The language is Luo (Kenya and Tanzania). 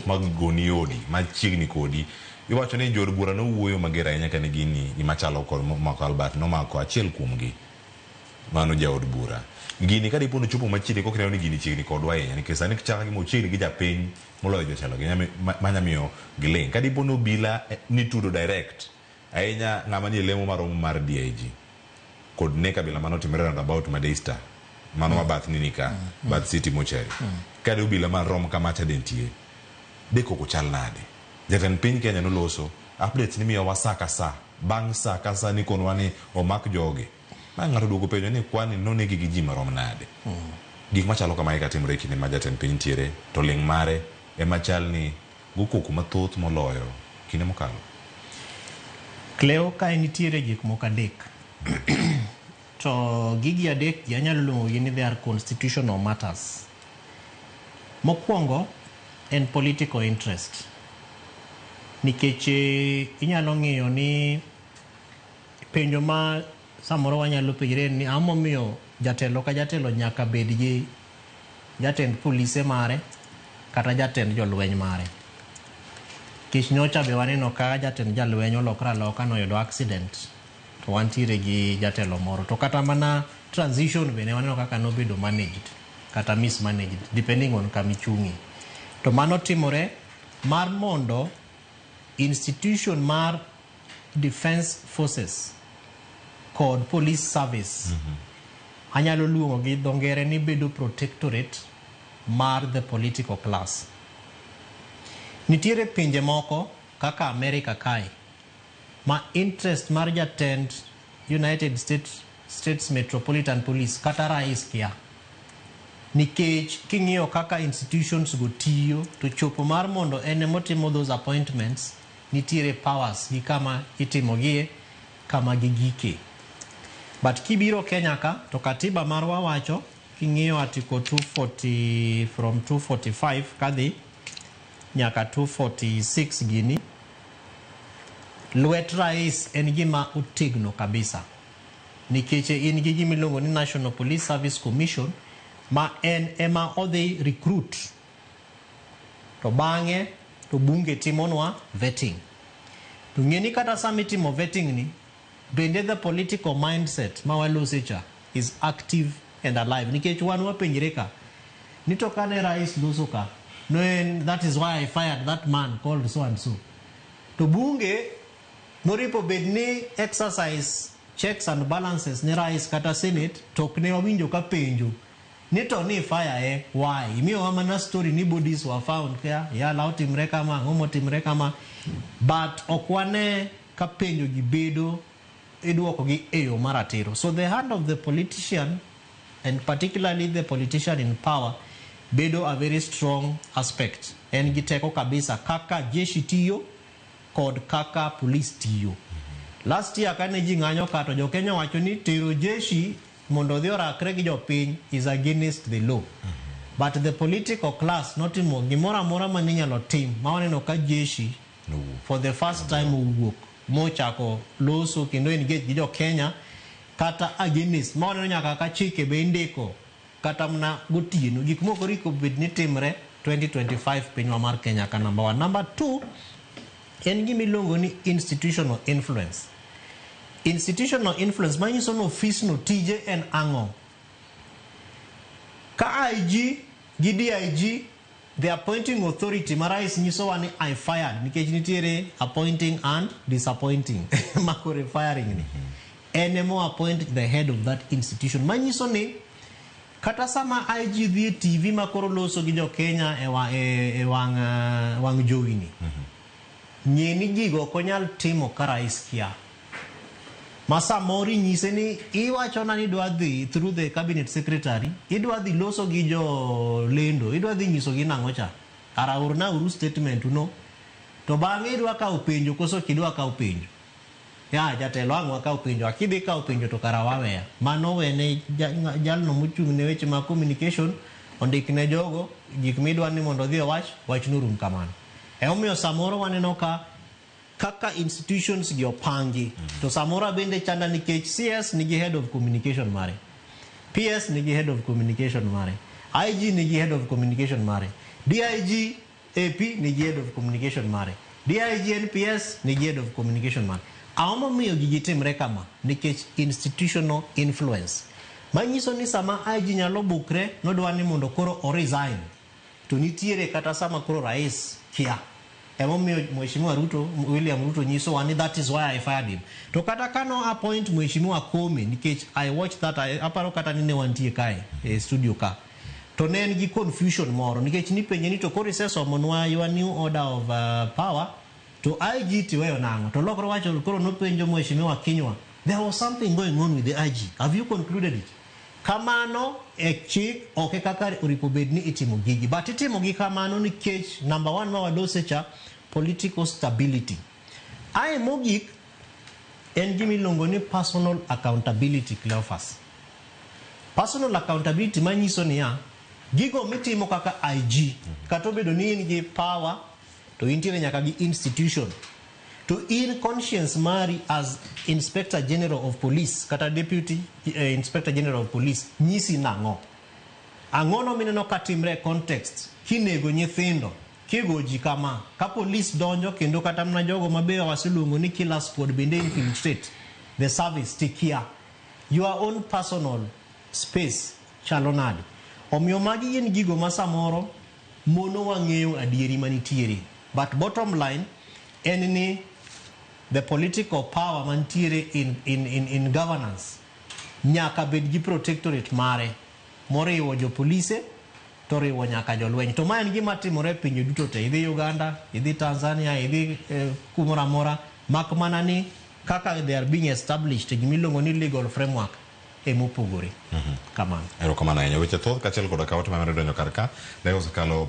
mag goni odi machiegni kodi iwacho ni jor bura no wuoyo mager ahinya kane gini machalo kod Mark Albert nomako achiel kuomgi mano jaod bura gini kadi pono chopo machiegni kok ni gini chiegni kodwa ahinya nikech sani kichaka gi mochiegni gi japiny moloyo jotelo gi manyamiyo giling kadi pono obila ni tudo direct ahinya ng'ama ni lemo maromo mar DIG kod ne kabila mano timore roundabout Madesta mano mabath nini ka Bath City Mochari kadi obila man rom kama tadentie de koko chal nade jatend piny Kenya no loso updates ni miyo wasaka sa bang sa kasa ni konwa ni omak joge bang ng'ato duogo penjo ni kwani nonegi gi ji marom nade gik machalo kamae katimore kinde ma jatend piny tiere to ling mare ema chal ni gokoko mathoth moloyo kinde mokalo Cleo ka nitiere gik moko adek to gigi adek ji anyalo luongo ni they are constitutional matters. Mokwongo en political interest nikech inyalo ng'iyo ni penjo ma samoro wanyalo penjre ni amomiyo jatelo ka jatelo nyaka bed gi jatend polise mare kata jatend jolweny mare. Kich nyocha be waneno ka jatend jalweny olokra loka noyudo accident to wantiere gi jatelo moro to kata mana transition be ne waneno kaka nobedo managed kata mismanaged depending on kamichungi. To mano timore mar mondo institution mar defense forces kod police service anyalo luongo gi dho ngere ni bedo protectorate mar the political class. Nitiere pinje moko kaka America kae ma interest mar jatend United States Metropolitan Police kata rais kia nikech king'iyo kaka institutions go tiyo to chopo mar mondo ene motimo those appointments nitiere powers gi kama itimogie kama gigike. But kibiro Kenya ka to katiba marwa wacho king'iyo article 240 from 245 kadhi nyaka 246 gini lwet rais en gima utegno kabisa nikech in gi gima iluongo ni National Police Service Commission ma en ema odhi recruit to bang'e to bunge timonwa vetting to ng'eni kata sama itimo vetting ni bende the political mindset ma walosecha is active and alive nikech wan wapenjre ka ni to kane rais loso ka no, and that is why I fired that man called so and so. To bunge noripo bedni exercise checks and balances ni rais kata senate tok ne wawinjo ka penjo ni to ni fire why imiyo amana story ni bodies were found kaya ya lao timre kama ngomo timre kama but okwane ka penjo gibedo iduoko gi eyo maratiro. So the hand of the politician and particularly the politician in power bedo a very strong aspect en giteko kabisa kaka jeshi tiyo kod kaka police tiyo. Last year kane ji ng'anyo kato jo Kenya wacho ni tero jeshi mondo dhi orakre gi jopiny is against the law but the political class notimo gimora mora maninyalo tim ma waneno ka jeshi for the first time owuok mochako loso kendo engage gi jo Kenya kata against ma waneno nyaka ka chike be indiko kata mna gotieno gik moko riko bed ni timre 2025 pinywa mar Kenya ka number 1. Number 2 en gima iluongo ni institutional influence. Institutional influence manyiso no office no tije en ang'o. Ka IG gi DIG the appointing authority marais nyiso wa ni I fired nikech nitiere appointing and disappointing makore firing ni enemo appoint the head of that institution manyiso ni kata sama IG dhi TV makoro loso gi jo Kenya e wang jowi ni nyeni gigo konyal timo ka rais kia masa mori nyise ni iwacho na ni dwa dhi through the cabinet secretary idwa dhi loso gi jo lendo idwa dhi nyiso gi nang'o cha araurna uru statement no to bang'e idwa ka upenjo koso kidwa ka upenjo ya jatelo ang'wa ka upenjo akidhi ka upenjo to kara waweya mano wene jalno mochung' ne weche ma communication ondik ne jogo gik midwa ni mondo dhi wach nurum kamano omiyo samoro waneno ka kaka institutions gi opangi to samoro bende chanda nikech CS nigi head of communication mare PS nigi head of communication mare IG nigi head of communication mare DIG AP ni head of communication mare. DIG NPS ni head of communication mare. Aomo miyo gigitimre kama nikech institutional influence. Manyiso ni sama IG nyalo bukre nodwa ni mondo koro o resign. To nitiere kata sama koro rais kia. Emo miyo Mheshimiwa William Ruto nyiso wani that is why I fired him. To kata kano appoint Mheshimiwa Komi nikech I watched that aparo kata nine wantie kae studio ka. To ne en gi confusion moro nikech ni penye ni to koro isesomonwa your new order of power to IG tiweyo nango to lokro wacho koro nopenjo Mheshimiwa Kinywa there was something going on with the IG. Have you concluded it? Kamano chik oke kaka ripobed ni itimo gigi but itimo gi kamano nikech number 1 ma wadosecha political stability. Ae mogik en gimi longo ni personal accountability Cleophas. Personal accountability manyiso ni ya gigo mitimo kaka IG kato bedo ni in gi power to intiere nyaka gi institution to in conscience mari as Inspector General of Police kata Deputy Inspector General of Police nyisi nango angono mineno katimre context kinego nyithindo kigoji kama ka police donjo kendo kata mna jogo mabeyo wasilungo ni killer squad bende infiltrate the service tikia your own personal space chalonadi omiyo magi yen gigo masamoro mono wang'eyo adieri manitiere but bottom line en ni the political power mantiere in governance nyaka bed gi protectorate mare moriwo jo police to riwo nyaka jolweny to ma en gima timore pinyo duto te idhi Uganda idhi Tanzania idhi kumora mora mak mana ni kaka they are being established gimilongo ni legal framework emopogore kamano ero kamano ahinya weche thoth kachiel koda ka otima medo donjo karka ne usekalo